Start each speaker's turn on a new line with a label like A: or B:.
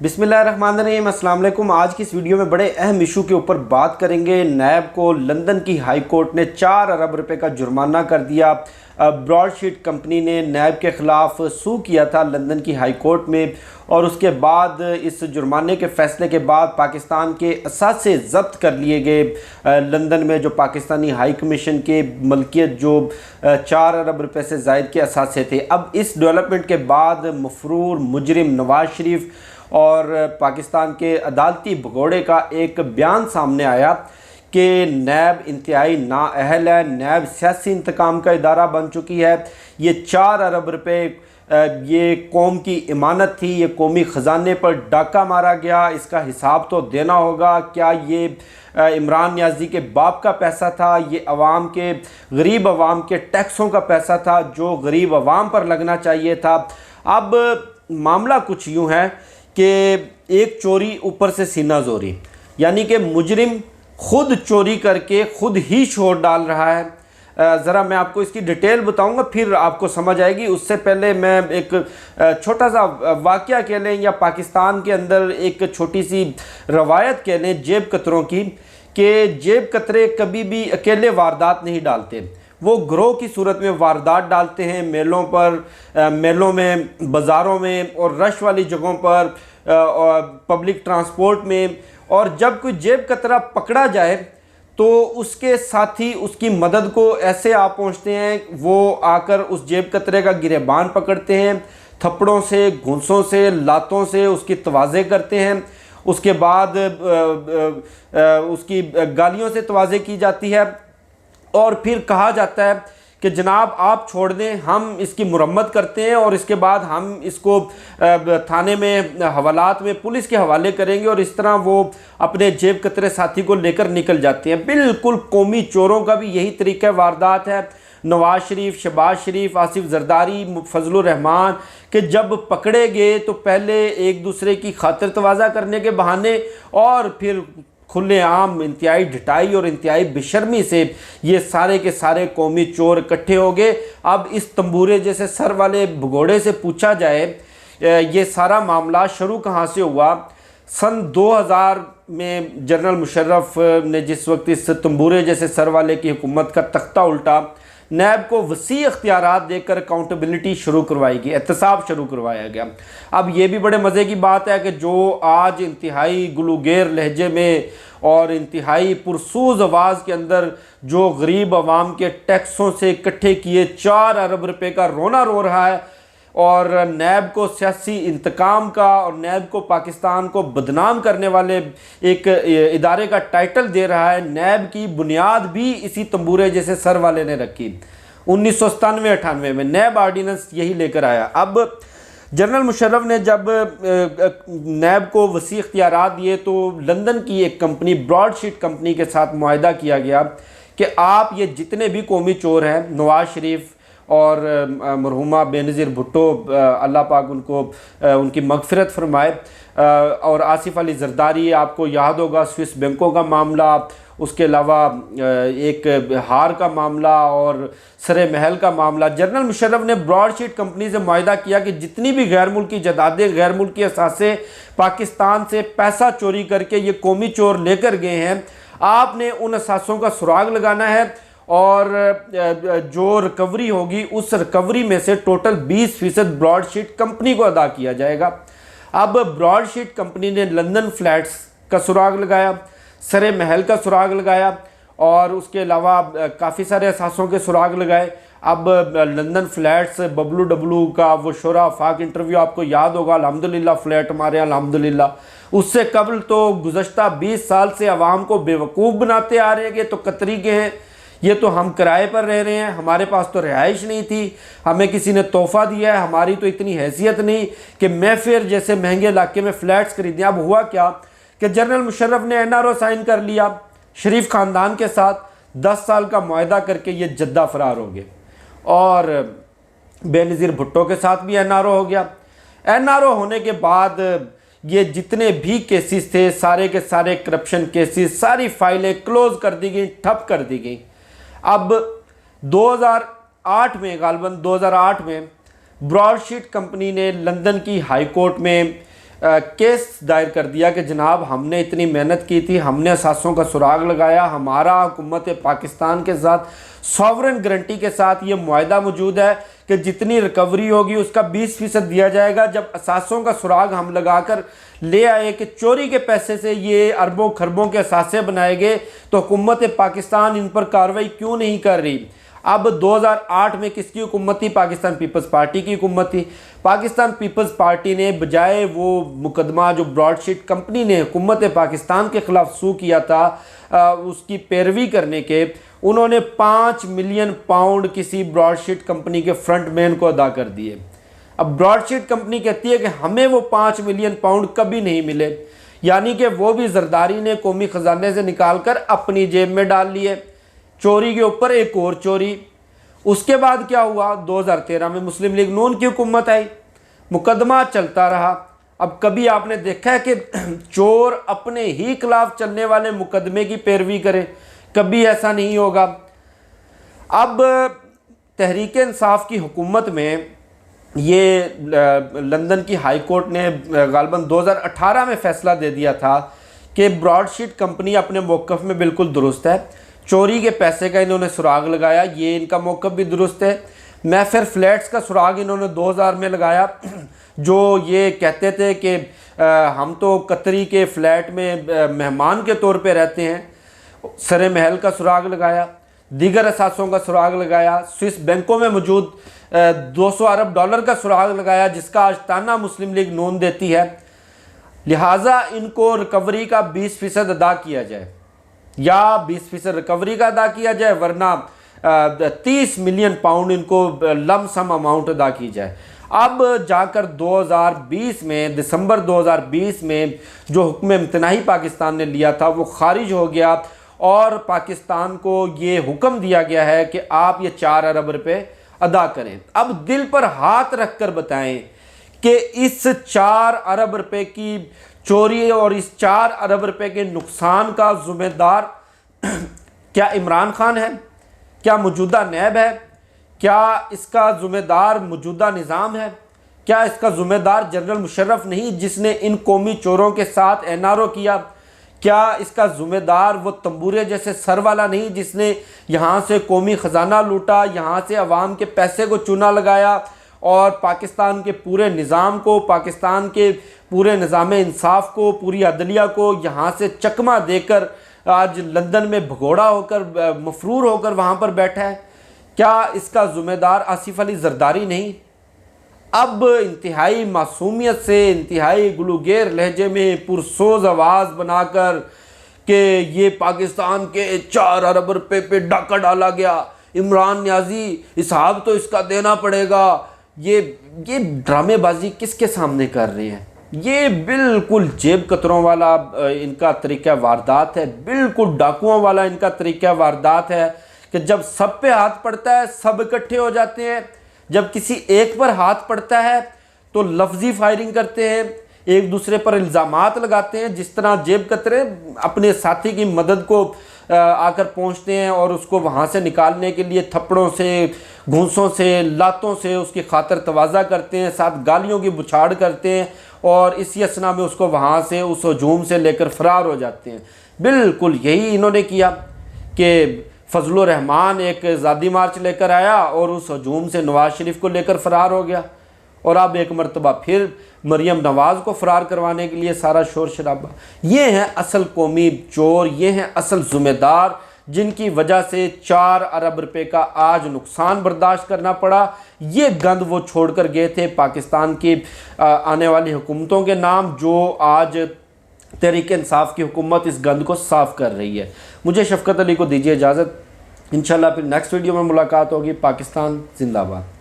A: बिस्मिल्लाहिर्रहमानिर्रहीम, अस्सलाम वालेकुम। आज की इस वीडियो में बड़े अहम इशू के ऊपर बात करेंगे। नैब को लंदन की हाई कोर्ट ने 4 अरब रुपए का जुर्माना कर दिया। ब्रॉडशीट कंपनी ने नैब के ख़िलाफ़ सू किया था लंदन की हाई कोर्ट में, और उसके बाद इस जुर्माने के फ़ैसले के बाद पाकिस्तान के असासे ज़ब्त कर लिए गए। लंदन में जो पाकिस्तानी हाई कमीशन के मलकियत जो 4 अरब रुपए से ज़ायद के असासे थे। अब इस डेवलपमेंट के बाद मफरूर मुजरिम नवाज शरीफ और पाकिस्तान के अदालती भगोड़े का एक बयान सामने आया कि नैब इंतहाई नाअहल है, नैब सियासी इंतकाम का इदारा बन चुकी है। ये 4 अरब रुपए ये कौम की इमानत थी, ये कौमी ख़जाने पर डाका मारा गया, इसका हिसाब तो देना होगा। क्या ये इमरान नियाज़ी के बाप का पैसा था? ये अवाम के गरीब अवाम के टैक्सों का पैसा था जो गरीब अवाम पर लगना चाहिए था। अब मामला कुछ यूँ है कि एक चोरी ऊपर से सीना जोरी, यानी कि मुजरिम खुद चोरी करके खुद ही शोर डाल रहा है। ज़रा मैं आपको इसकी डिटेल बताऊंगा, फिर आपको समझ आएगी। उससे पहले मैं एक छोटा सा वाक़या कह लें या पाकिस्तान के अंदर एक छोटी सी रवायत कह लें जेब कतरों की, कि जेब कतरे कभी भी अकेले वारदात नहीं डालते, वो ग्रोह की सूरत में वारदात डालते हैं। मेलों पर, मेलों में, बाज़ारों में और रश वाली जगहों पर, पब्लिक ट्रांसपोर्ट में। और जब कोई जेब कतरा पकड़ा जाए तो उसके साथी उसकी मदद को ऐसे आ पहुंचते हैं, वो आकर उस जेब कतरे का गिरेबान पकड़ते हैं, थप्पड़ों से, घूंसों से, लातों से उसकी तवाज़े करते हैं। उसके बाद उसकी गालियों से तवाज़े की जाती है और फिर कहा जाता है कि जनाब आप छोड़ दें, हम इसकी मुरम्मत करते हैं और इसके बाद हम इसको थाने में, हवालात में, पुलिस के हवाले करेंगे। और इस तरह वो अपने जेब कतरे साथी को लेकर निकल जाते हैं। बिल्कुल कौमी चोरों का भी यही तरीका वारदात है। नवाज शरीफ, शहबाज शरीफ, आसिफ जरदारी, फजलुर रहमान के जब पकड़े गए तो पहले एक दूसरे की खातिर तवाज़ा करने के बहाने और फिर खुलेआम इंतहाई ढिठाई और इंतहाई बेशर्मी से ये सारे के सारे कौमी चोर इकट्ठे हो गए। अब इस तंबूरे जैसे सर वाले भगोड़े से पूछा जाए ये सारा मामला शुरू कहाँ से हुआ। सन 2000 में जनरल मुशर्रफ ने जिस वक्त इस तंबूरे जैसे सर वाले की हुकूमत का तख्ता उल्टा, नैब को वसी अख्तियारात देकर अकाउंटेबिलिटी शुरू करवाई गई, एहतसाब शुरू करवाया गया। अब ये भी बड़े मज़े की बात है कि जो आज इंतहाई गुलूगेर लहजे में और इंतहाई पुरसूज आवाज़ के अंदर जो गरीब आवाम के टैक्सों से इकट्ठे किए 4 अरब रुपए का रोना रो रहा है और नैब को सियासी इंतकाम का और नैब को पाकिस्तान को बदनाम करने वाले एक इदारे का टाइटल दे रहा है, नैब की बुनियाद भी इसी तंबूरे जैसे सर वाले ने रखी। 1997-98 में नैब आर्डीनेंस यही लेकर आया। अब जनरल मुशर्रफ ने जब नैब को वसी इख्तियारात दिए तो लंदन की एक कंपनी, ब्रॉडशीट कंपनी के साथ मुआहदा किया गया कि आप ये जितने भी कौमी चोर हैं, नवाज शरीफ और मरहुमा बेनज़ीर भुट्टो, अल्लाह पाक उनको उनकी मगफिरत फरमाए, और आसिफ अली जरदारी, आपको याद होगा स्विस बैंकों का मामला, उसके अलावा एक हार का मामला और सरे महल का मामला। जनरल मुशर्रफ ने ब्रॉडशीट कंपनी से मुआहदा किया कि जितनी भी गैर मुल्की जदादें, गैर मुल्की असासे पाकिस्तान से पैसा चोरी करके ये कौमी चोर लेकर गए हैं, आपने उन असासों का सुराग लगाना है और जो रिकवरी होगी उस रिकवरी में से टोटल 20% ब्रॉडशीट कंपनी को अदा किया जाएगा। अब ब्रॉडशीट कंपनी ने लंदन फ्लैट्स का सुराग लगाया, सरे महल का सुराग लगाया और उसके अलावा काफ़ी सारे असासों के सुराग लगाए। अब लंदन फ्लैट्स, बबलू डब्लू का वो शोरा आफाक इंटरव्यू आपको याद होगा, अल्हम्दुलिल्लाह फ्लैट हमारे यहाँ अल्हम्दुलिल्लाह। उससे कबल तो गुज़श्ता 20 साल से आवाम को बेवकूफ़ बनाते आ रहे हैं कि तो कतरी के हैं, ये तो हम किराए पर रह रहे हैं, हमारे पास तो रिहाइश नहीं थी, हमें किसी ने तोहफ़ा दिया है, हमारी तो इतनी हैसियत नहीं कि मैफेयर जैसे महंगे इलाके में फ़्लैट्स खरीदें। अब हुआ क्या कि जनरल मुशर्रफ ने NRO साइन कर लिया शरीफ ख़ानदान के साथ, 10 साल का मुआहदा करके ये जद्दा फ़रार हो गए, और बेनज़ीर भुट्टो के साथ भी NRO हो गया। NRO होने के बाद ये जितने भी केसेस थे, सारे के सारे करप्शन केसेस, सारी फाइलें क्लोज़ कर दी गई, ठप कर दी गई। अब 2008 में, गालबन 2008 में ब्रॉडशीट कंपनी ने लंदन की हाई कोर्ट में केस दायर कर दिया कि जनाब हमने इतनी मेहनत की थी, हमने असासों का सुराग लगाया, हमारा हुकूमत पाकिस्तान के साथ सॉवरन गारंटी के साथ ये मुआहदा मौजूद है कि जितनी रिकवरी होगी उसका 20% दिया जाएगा। जब असासों का सुराग हम लगाकर ले आए कि चोरी के पैसे से ये अरबों खरबों के असासे बनाए गए, तो हुकूमत पाकिस्तान इन पर कार्रवाई क्यों नहीं कर रही। अब 2008 में किसकी हुकूमत थी? पाकिस्तान पीपल्स पार्टी की हुकूमत थी। पाकिस्तान पीपल्स पार्टी ने बजाय वो मुकदमा जो ब्रॉडशीट कंपनी ने हुकूमत पाकिस्तान के ख़िलाफ़ सू किया था उसकी पैरवी करने के, उन्होंने 5 मिलियन पाउंड किसी ब्रॉडशीट कंपनी के फ्रंटमैन को अदा कर दिए। अब ब्रॉडशीट कंपनी कहती है कि हमें वो 5 मिलियन पाउंड कभी नहीं मिले, यानी कि वो भी जरदारी ने कौमी ख़जाने से निकाल कर अपनी जेब में डाल लिए। चोरी के ऊपर एक और चोरी। उसके बाद क्या हुआ? 2013 में मुस्लिम लीग नून की हुकूमत आई, मुकदमा चलता रहा। अब कभी आपने देखा है कि चोर अपने ही खिलाफ चलने वाले मुकदमे की पैरवी करे? कभी ऐसा नहीं होगा। अब तहरीक इंसाफ की हुकूमत में ये लंदन की हाई कोर्ट ने गालबन 2018 में फ़ैसला दे दिया था कि ब्रॉडशीट कंपनी अपने मौक़िफ़ में बिल्कुल दुरुस्त है। चोरी के पैसे का इन्होंने सुराग लगाया, ये इनका मौक़िफ़ भी दुरुस्त है। मैफेयर फ्लैट्स का सुराग इन्होंने 2000 में लगाया, जो ये कहते थे कि हम तो कतरी के फ्लैट में मेहमान के तौर पे रहते हैं। सरे महल का सुराग लगाया, दीगर असासों का सुराग लगाया, स्विस बैंकों में मौजूद 200 अरब डॉलर का सुराग लगाया, जिसका आज ताना मुस्लिम लीग नून देती है। लिहाजा इनको रिकवरी का 20% अदा किया जाए, या 20% रिकवरी का अदा किया जाए, वरना 30 मिलियन पाउंड इनको लमसम अमाउंट अदा की जाए। अब जाकर 2020 में, दिसंबर 2020 में जो हुक्म इम्तनाही पाकिस्तान ने लिया था वो खारिज हो गया और पाकिस्तान को ये हुक्म दिया गया है कि आप ये 4 अरब रुपये अदा करें। अब दिल पर हाथ रख कर बताएं कि इस 4 अरब रुपये की चोरी और इस 4 अरब रुपये के नुकसान का ज़िम्मेदार क्या इमरान खान है? क्या मौजूदा नैब है? क्या इसका ज़िम्मेदार मौजूदा निज़ाम है? क्या इसका ज़िम्मेदार जनरल मुशर्रफ नहीं जिसने इन कौमी चोरों के साथ एनआरओ किया? क्या इसका ज़िम्मेदार वो तंबूरे जैसे सर वाला नहीं जिसने यहाँ से कौमी ख़जाना लूटा, यहाँ से अवाम के पैसे को चूना लगाया और पाकिस्तान के पूरे निज़ाम को, पाकिस्तान के पूरे निज़ाम इंसाफ को, पूरी अदलिया को यहाँ से चकमा देकर आज लंदन में भगोड़ा होकर, मफरूर होकर वहाँ पर बैठा है? क्या इसका ज़िम्मेदार आसिफ अली जरदारी नहीं? अब इंतहाई मासूमियत से, इंतहाई गुलूगेर लहजे में पुरसोज आवाज़ बनाकर कि ये पाकिस्तान के 4 अरब रुपये पे डाका डाला गया, इमरान न्याजी हिसाब तो इसका देना पड़ेगा, ये ड्रामेबाजी किसके सामने कर रहे हैं? ये बिल्कुल जेब कतरों वाला इनका तरीक़ा वारदात है, बिल्कुल डाकुओं वाला इनका तरीक़ा वारदात है कि जब सब पे हाथ पड़ता है सब इकट्ठे हो जाते हैं, जब किसी एक पर हाथ पड़ता है तो लफ्जी फायरिंग करते हैं, एक दूसरे पर इल्ज़ामात लगाते हैं। जिस तरह जेब कतरे अपने साथी की मदद को आकर पहुंचते हैं और उसको वहां से निकालने के लिए थप्पड़ों से, घूंसों से, लातों से उसकी खातर तवाज़ा करते हैं, साथ गालियों की बुछाड़ करते हैं और इसी असना में उसको वहां से, उस हजूम से लेकर फ़रार हो जाते हैं। बिल्कुल यही इन्होंने किया कि फजलुर रहमान एक ज़ादी मार्च लेकर आया और उस हजूम से नवाज़ शरीफ को लेकर फ़रार हो गया, और अब एक मरतबा फिर मरियम नवाज़ को फ़रार करवाने के लिए सारा शोर शराबा। ये हैं असल कौमी चोर, ये हैं असल ज़िम्मेदार जिनकी वजह से 4 अरब रुपये का आज नुकसान बर्दाश्त करना पड़ा। ये गंद वो छोड़ कर गए थे पाकिस्तान की आने वाली हुकूमतों के नाम, जो आज तहरीक इंसाफ की हुकूमत इस गंद को साफ़ कर रही है। मुझे शफ़क़त अली को दीजिए इजाज़त, इंशाल्लाह फिर नेक्स्ट वीडियो में मुलाकात होगी। पाकिस्तान जिंदाबाद।